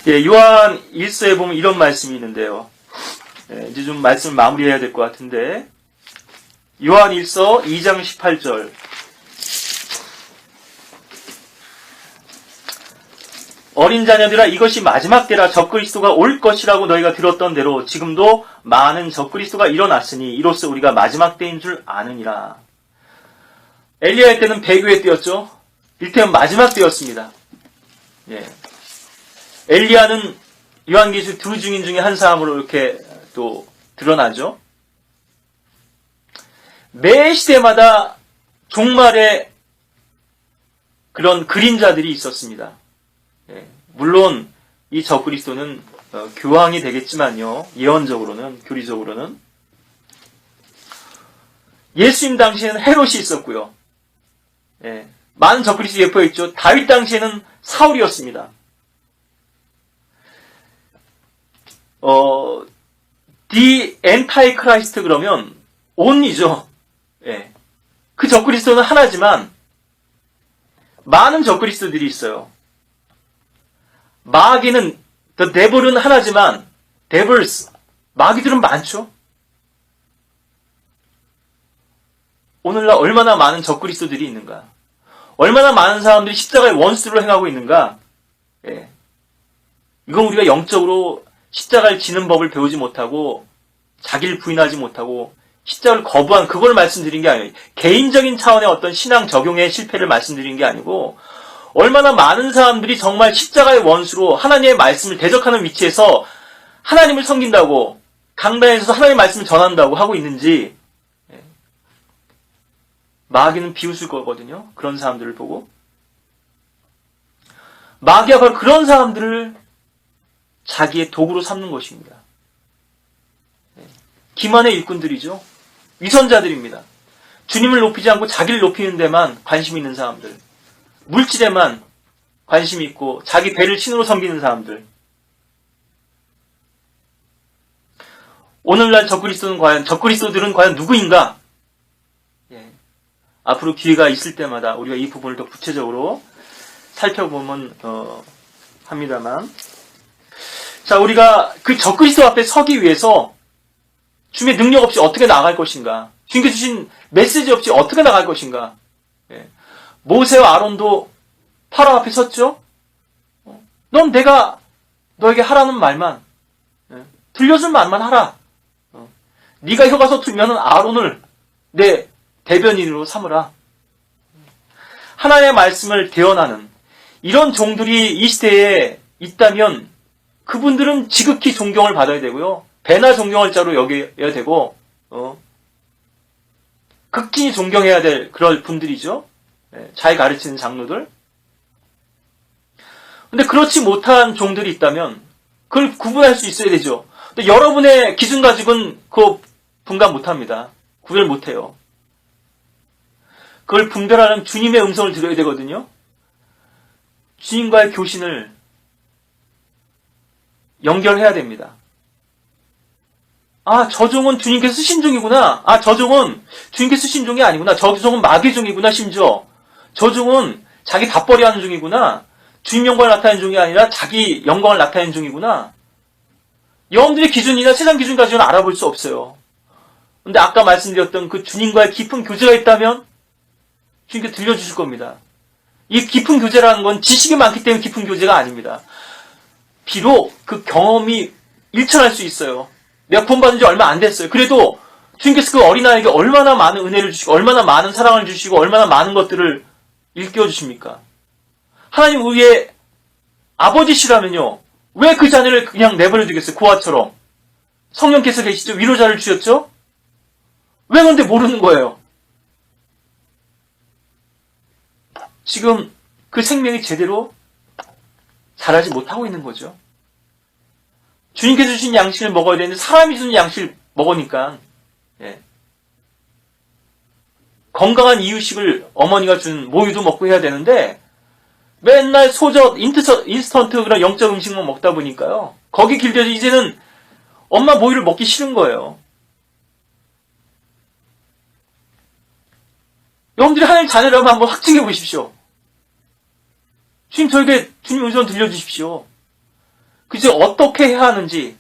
예, 요한 1서에 보면 이런 말씀이 있는데요. 예, 이제 좀 말씀을 마무리해야 될 것 같은데, 요한 1서 2장 18절. 어린 자녀들아, 이것이 마지막 때라. 적그리스도가 올 것이라고 너희가 들었던 대로 지금도 많은 적그리스도가 일어났으니 이로써 우리가 마지막 때인 줄 아느니라. 엘리야의 때는 배교의 때였죠. 일테면 마지막 때였습니다. 예. 엘리야는 요한계시록 두 증인 중에 한 사람으로 이렇게 또 드러나죠. 매 시대마다 종말의 그런 그림자들이 있었습니다. 예. 물론 이 적그리스도는 교황이 되겠지만요. 예언적으로는, 교리적으로는. 예수님 당시에는 헤롯이 있었고요. 예. 많은 적그리스도 예포했죠. 다윗 당시에는 사울이었습니다. The Antichrist 그러면 only죠. 예. 그 적그리스도는 하나지만 많은 적그리스도들이 있어요. 마귀는 the devil은 하나지만 devils 마귀들은 많죠. 오늘날 얼마나 많은 적그리스도들이 있는가? 얼마나 많은 사람들이 십자가의 원수로 행하고 있는가? 예. 이건 우리가 영적으로 십자가를 지는 법을 배우지 못하고 자기를 부인하지 못하고 십자가를 거부한 그걸 말씀드린 게 아니에요. 개인적인 차원의 어떤 신앙 적용의 실패를 말씀드린 게 아니고 얼마나 많은 사람들이 정말 십자가의 원수로 하나님의 말씀을 대적하는 위치에서 하나님을 섬긴다고 강단에서 하나님의 말씀을 전한다고 하고 있는지 마귀는 비웃을 거거든요. 그런 사람들을 보고. 마귀가 바로 그런 사람들을 자기의 도구로 삼는 것입니다. 기만의 일꾼들이죠. 위선자들입니다. 주님을 높이지 않고 자기를 높이는 데만 관심 있는 사람들. 물질에만 관심이 있고 자기 배를 신으로 섬기는 사람들. 오늘날 적그리스도들은 과연 누구인가? 앞으로 기회가 있을 때마다 우리가 이 부분을 더 구체적으로 살펴보면 합니다만, 자, 우리가 그 적그리스도 앞에 서기 위해서 주님의 능력 없이 어떻게 나아갈 것인가? 주님께 주신 메시지 없이 어떻게 나아갈 것인가? 모세와 아론도 파라오 앞에 섰죠. 넌 내가 너에게 하라는 말만, 들려준 말만 하라. 네가 혀가 서툴면은 아론을 내 대변인으로 삼으라. 하나님의 말씀을 대언하는 이런 종들이 이 시대에 있다면 그분들은 지극히 존경을 받아야 되고요. 배나 존경할 자로 여겨야 되고 극진히 존경해야 될 그런 분들이죠. 잘 가르치는 장로들. 근데 그렇지 못한 종들이 있다면 그걸 구분할 수 있어야 되죠. 근데 여러분의 기준 가지고는 그거 분간 못합니다. 구별 못해요. 그걸 분별하는 주님의 음성을 들어야 되거든요. 주님과의 교신을 연결해야 됩니다. 아, 저 종은 주님께서 쓰신 종이구나. 아, 저 종은 주님께서 쓰신 종이 아니구나. 저 종은 마귀 종이구나, 심지어. 저 종은 자기 답벌이 하는 종이구나. 주님 영광을 나타내는 종이 아니라 자기 영광을 나타내는 종이구나. 여러분들의 기준이나 세상 기준 가지고는 알아볼 수 없어요. 근데 아까 말씀드렸던 그 주님과의 깊은 교제가 있다면 주님께 들려주실 겁니다. 이 깊은 교제라는 건 지식이 많기 때문에 깊은 교제가 아닙니다. 비록 그 경험이 일천할 수 있어요. 내가 구원받은 지 얼마 안 됐어요. 그래도 주님께서 그 어린아이에게 얼마나 많은 은혜를 주시고 얼마나 많은 사랑을 주시고 얼마나 많은 것들을 일깨워 주십니까? 하나님 우리의 아버지시라면요. 왜 그 자녀를 그냥 내버려 두겠어요? 고아처럼. 성령께서 계시죠? 위로자를 주셨죠? 왜 그런데 모르는 거예요? 지금 그 생명이 제대로 자라지 못하고 있는 거죠. 주님께서 주신 양식을 먹어야 되는데 사람이 주는 양식을 먹으니까 건강한 이유식을 어머니가 준 모유도 먹고 해야 되는데 맨날 소젓, 인스턴트 그런 영적 음식만 먹다 보니까요. 거기 길들여서 이제는 엄마 모유를 먹기 싫은 거예요. 여러분들이 하나님 자녀라면 한번 확증해 보십시오. 주님 저에게 주님 음성 들려주십시오. 그저 어떻게 해야 하는지,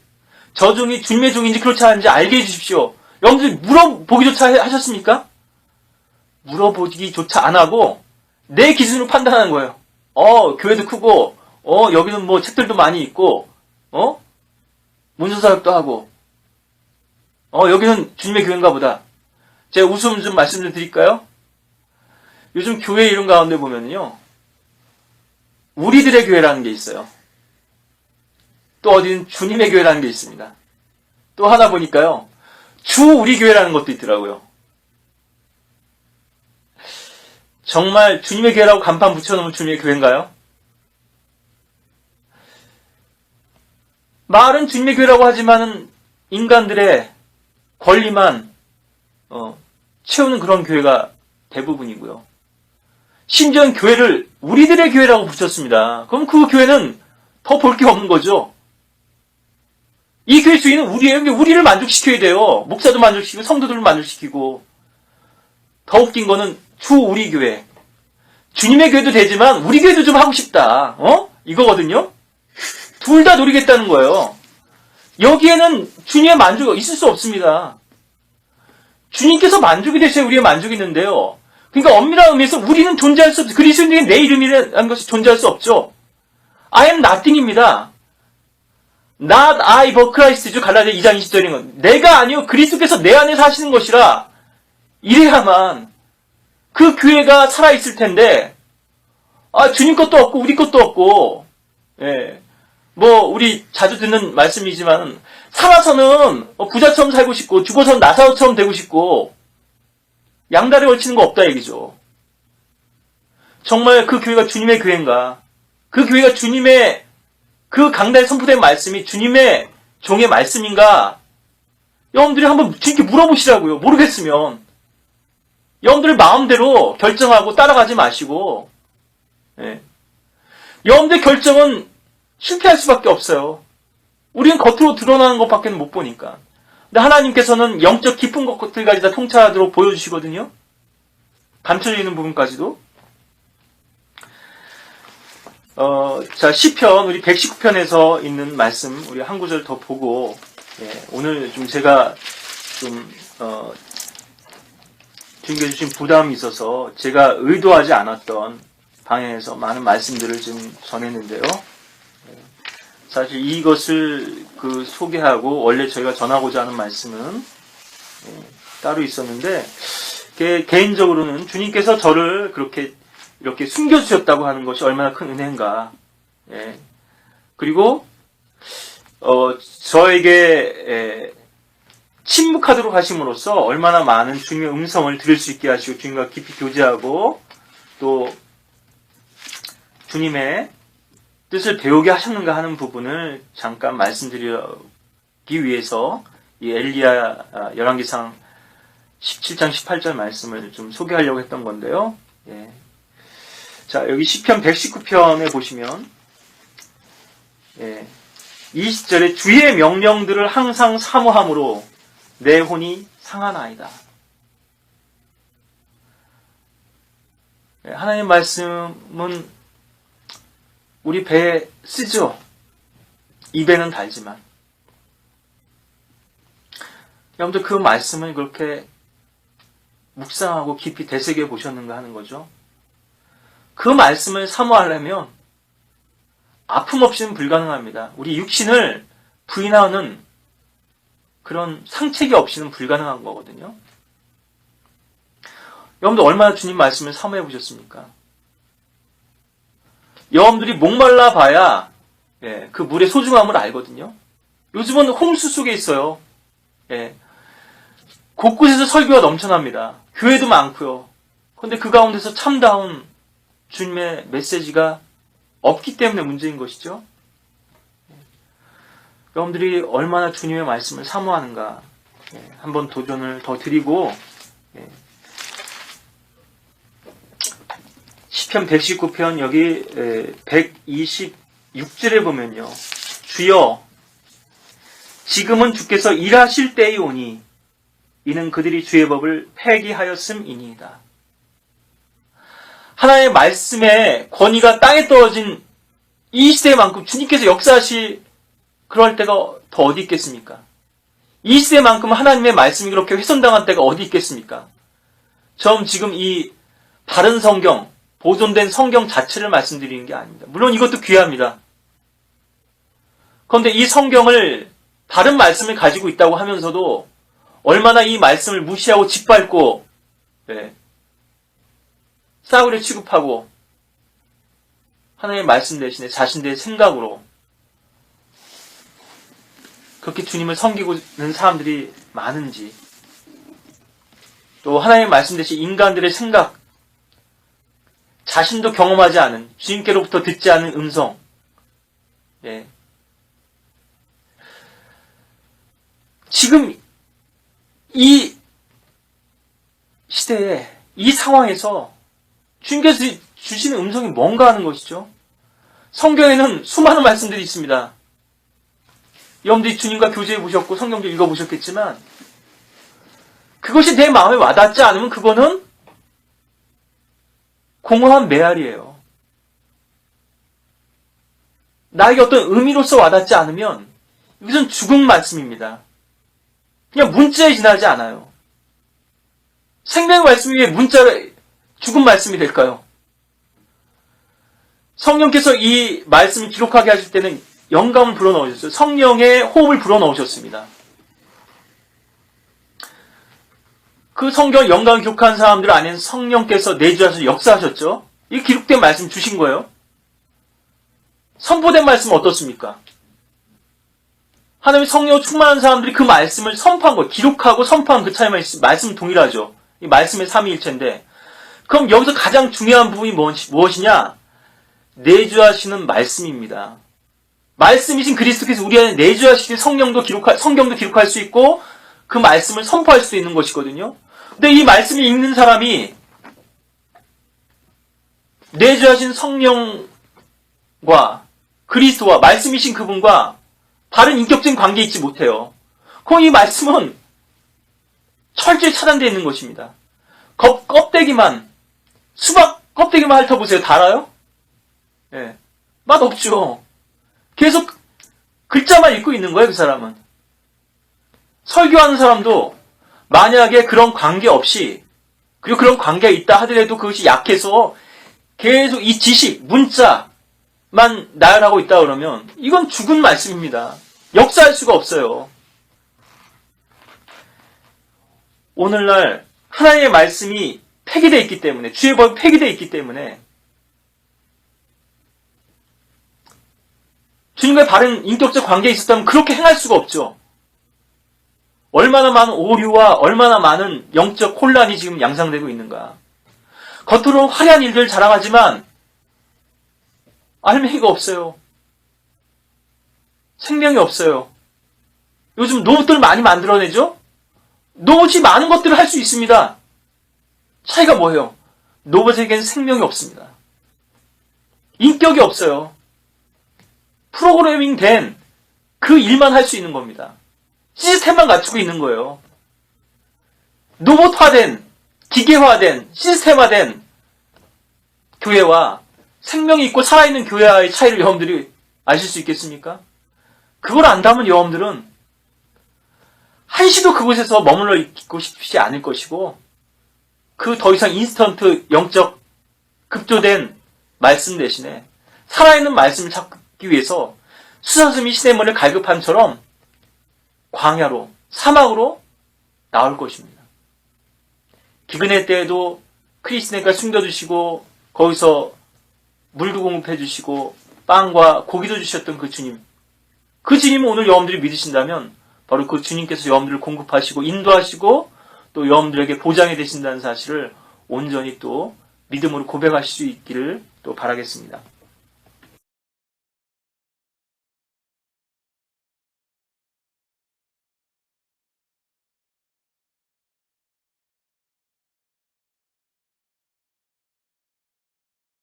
저 종이 주님의 종인지 그렇지 않은지 알게 해주십시오. 여러분들 물어보기조차 하셨습니까? 물어보기조차 안 하고 내 기준으로 판단하는 거예요. 교회도 크고, 여기는 뭐 책들도 많이 있고, 문서사역도 하고, 여기는 주님의 교회인가 보다. 제가 웃음 좀 말씀 좀 드릴까요? 요즘 교회 이름 가운데 보면요, 우리들의 교회라는 게 있어요. 또 어디는 주님의 교회라는 게 있습니다. 또 하나 보니까요, 주 우리 교회라는 것도 있더라고요. 정말 주님의 교회라고 간판 붙여놓으면 주님의 교회인가요? 말은 주님의 교회라고 하지만은 인간들의 권리만 채우는 그런 교회가 대부분이고요. 심지어는 교회를 우리들의 교회라고 붙였습니다. 그럼 그 교회는 더 볼 게 없는 거죠. 이 교회 주인은 우리예요. 우리를 만족시켜야 돼요. 목사도 만족시키고 성도들을 만족시키고. 더 웃긴 거는 주 우리 교회. 주님의 교회도 되지만 우리 교회도 좀 하고 싶다. 이거거든요. 둘 다 노리겠다는 거예요. 여기에는 주님의 만족이 있을 수 없습니다. 주님께서 만족이 되셔야 우리의 만족이 있는데요. 그러니까 엄밀한 의미에서 우리는 존재할 수 없죠. 그리스도인에게 내 이름이라는 것이 존재할 수 없죠. I am nothing입니다. Not I but Christ죠. 갈라디아 2장 20절인 건. 내가 아니요 그리스도께서 내 안에 사시는 것이라. 이래야만 그 교회가 살아있을 텐데, 주님 것도 없고 우리 것도 없고, 우리 자주 듣는 말씀이지만 살아서는 부자처럼 살고 싶고 죽어서는 나사로처럼 되고 싶고 양다리 걸치는 거 없다 얘기죠. 정말 그 교회가 주님의 교회인가? 그 교회가 주님의 그 강단에 선포된 말씀이 주님의 종의 말씀인가? 여러분들이 한번 주님께 물어보시라고요. 모르겠으면. 여러분들 마음대로 결정하고 따라가지 마시고, 여러분들 결정은 실패할 수밖에 없어요. 우리는 겉으로 드러나는 것밖에 못 보니까. 근데 하나님께서는 영적 깊은 것들까지 다 통찰하도록 보여주시거든요. 감춰져 있는 부분까지도. 시편 우리 119편에서 있는 말씀 우리 한 구절 더 보고, 오늘 좀 제가 좀 주님께 주신 부담이 있어서 제가 의도하지 않았던 방향에서 많은 말씀들을 좀 전했는데요. 사실 이것을 소개하고 원래 저희가 전하고자 하는 말씀은 따로 있었는데, 개인적으로는 주님께서 저를 이렇게 숨겨주셨다고 하는 것이 얼마나 큰 은혜인가. 그리고 저에게 침묵하도록 하심으로써 얼마나 많은 주님의 음성을 들을 수 있게 하시고 주님과 깊이 교제하고 또 주님의 뜻을 배우게 하셨는가 하는 부분을 잠깐 말씀드리기 위해서 이 엘리야 열왕기상 17장 18절 말씀을 좀 소개하려고 했던 건데요. 자, 여기 시편 119편에 보시면 20절에 주의 명령들을 항상 사모함으로 내 혼이 상하나이다. 하나님의 말씀은 우리 배에 쓰죠. 입에는 달지만. 여러분들 그 말씀을 그렇게 묵상하고 깊이 되새겨 보셨는가 하는 거죠. 그 말씀을 사모하려면 아픔 없이는 불가능합니다. 우리 육신을 부인하는 그런 상책이 없이는 불가능한 거거든요. 여러분들 얼마나 주님 말씀을 사모해 보셨습니까? 여러분들이 목말라 봐야 그 물의 소중함을 알거든요. 요즘은 홍수 속에 있어요. 곳곳에서 설교가 넘쳐납니다. 교회도 많고요. 그런데 그 가운데서 참다운 주님의 메시지가 없기 때문에 문제인 것이죠. 여러분들이 얼마나 주님의 말씀을 사모하는가 한번 도전을 더 드리고, 시편 119편 여기 126절에 보면요. 주여 지금은 주께서 일하실 때이 오니 이는 그들이 주의 법을 폐기하였음이니이다. 하나님의 말씀의 권위가 땅에 떨어진 이 시대만큼 주님께서 역사하실 그럴 때가 더 어디 있겠습니까? 이 시대만큼 하나님의 말씀이 그렇게 훼손당한 때가 어디 있겠습니까? 전 지금 이 바른 성경, 보존된 성경 자체를 말씀드리는 게 아닙니다. 물론 이것도 귀합니다. 그런데 이 성경을 다른 말씀을 가지고 있다고 하면서도 얼마나 이 말씀을 무시하고 짓밟고 싸구려 취급하고 하나님의 말씀 대신에 자신들의 생각으로 그렇게 주님을 섬기고 있는 사람들이 많은지, 또 하나님의 말씀 대신 인간들의 생각, 자신도 경험하지 않은, 주님께로부터 듣지 않은 음성, 지금 이 시대에, 이 상황에서 주님께서 주시는 음성이 뭔가 하는 것이죠. 성경에는 수많은 말씀들이 있습니다. 여러분들이 주님과 교제해 보셨고 성경도 읽어 보셨겠지만 그것이 내 마음에 와닿지 않으면 그거는 공허한 메아리예요. 나에게 어떤 의미로서 와닿지 않으면 이것은 죽은 말씀입니다. 그냥 문자에 지나지 않아요. 생명의 말씀이 왜 문자가 죽은 말씀이 될까요? 성령께서 이 말씀을 기록하게 하실 때는 영감을 불어넣으셨어요. 성령의 호흡을 불어넣으셨습니다. 그 성경 영감을 기록한 사람들 안에는 성령께서 내주하셔서 역사하셨죠. 이 기록된 말씀 주신 거예요. 선포된 말씀은 어떻습니까? 하나님의 성령으로 충만한 사람들이 그 말씀을 선포한 거예요. 기록하고 선포한 그 차이만 있으면 말씀은 동일하죠. 이 말씀의 삼위일체인데, 그럼 여기서 가장 중요한 부분이 무엇이냐? 내주하시는 말씀입니다. 말씀이신 그리스도께서 우리 안에 내주하시는 성경도 기록할 수 있고 그 말씀을 선포할 수 있는 것이거든요. 근데 이 말씀을 읽는 사람이 내주하신 성령과 그리스도와 말씀이신 그분과 다른 인격적인 관계에 있지 못해요. 그럼 이 말씀은 철저히 차단되어 있는 것입니다. 껍데기만, 수박 껍데기만 핥아보세요. 달아요? 맛 없죠. 계속 글자만 읽고 있는 거예요, 그 사람은. 설교하는 사람도 만약에 그런 관계 없이, 그리고 그런 관계가 있다 하더라도 그것이 약해서 계속 이 지식, 문자만 나열하고 있다 그러면 이건 죽은 말씀입니다. 역사할 수가 없어요. 오늘날 하나님의 말씀이 폐기되어 있기 때문에, 주의 법이 폐기되어 있기 때문에 주님과의 바른 인격적 관계에 있었다면 그렇게 행할 수가 없죠. 얼마나 많은 오류와 얼마나 많은 영적 혼란이 지금 양상되고 있는가. 겉으로는 화려한 일들을 자랑하지만 알맹이가 없어요. 생명이 없어요. 요즘 로봇들 많이 만들어내죠? 로봇이 많은 것들을 할 수 있습니다. 차이가 뭐예요? 로봇에게는 생명이 없습니다. 인격이 없어요. 프로그래밍 된 그 일만 할 수 있는 겁니다. 시스템만 갖추고 있는 거예요. 로봇화된, 기계화된, 시스템화된 교회와 생명이 있고 살아있는 교회와의 차이를 여러분들이 아실 수 있겠습니까? 그걸 안다면 여러분들은 한시도 그곳에서 머물러 있고 싶지 않을 것이고, 그 더 이상 인스턴트 영적 급조된 말씀 대신에 살아있는 말씀을 찾기 위해서 수사스미 시냇물을 갈급함처럼 광야로, 사막으로 나올 것입니다. 기근의 때에도 크리스네가 숨겨주시고 거기서 물도 공급해 주시고 빵과 고기도 주셨던 그 주님, 그 주님을 오늘 여러분들이 믿으신다면 바로 그 주님께서 여러분들을 공급하시고 인도하시고 또 여러분들에게 보장이 되신다는 사실을 온전히 또 믿음으로 고백하실 수 있기를 또 바라겠습니다.